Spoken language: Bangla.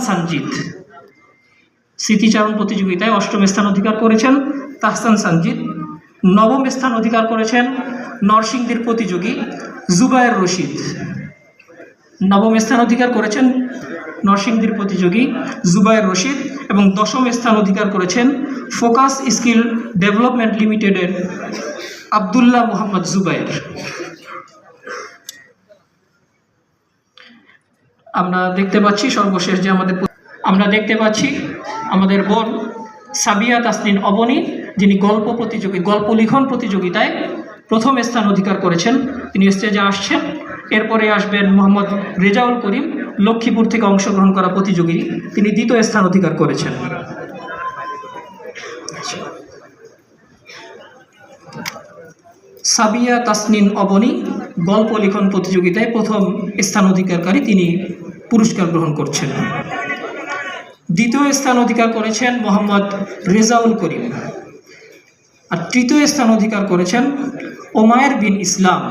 সানজিদ স্মৃতিচারণ প্রতিযোগিতায় 8ম স্থান অধিকার করেছেন তাহসান সানজিদ। 9ম স্থান অধিকার করেছেন নরসিংদীর প্রতিযোগী জুবায়ের রশিদ। 9ম স্থান অধিকার করেছেন নরসিংদীর প্রতিযোগী জুবায়ের রশিদ এবং 10ম স্থান অধিকার করেছেন ফোকাস স্কিল ডেভেলপমেন্ট লিমিটেডের আবদুল্লাহ মোহাম্মদ জুবায়ের। আমরা দেখতে পাচ্ছি সর্বশেষ যে আমাদের বোন সাবিয়া তাসনিন অবনী, যিনি গল্প লিখন প্রতিযোগিতায় 1ম স্থান অধিকার করেছেন, তিনি স্টেজে আসছেন। এরপরে আসবেন মোহাম্মদ রেজাউল করিম, লক্ষ্মীপুর থেকে অংশগ্রহণ করা প্রতিযোগী, তিনি 2য় স্থান অধিকার করেছেন। সাবিয়া তাসনিন অবনী গল্প লিখন প্রতিযোগিতায় 1ম স্থান অধিকারকারী, তিনি পুরস্কার গ্রহণ করছেন। 2য় স্থান অধিকার করেছেন মোহাম্মদ রেজাউল করিম, আর 3য় স্থান অধিকার করেছেন ওমায়ের বিন ইসলাম।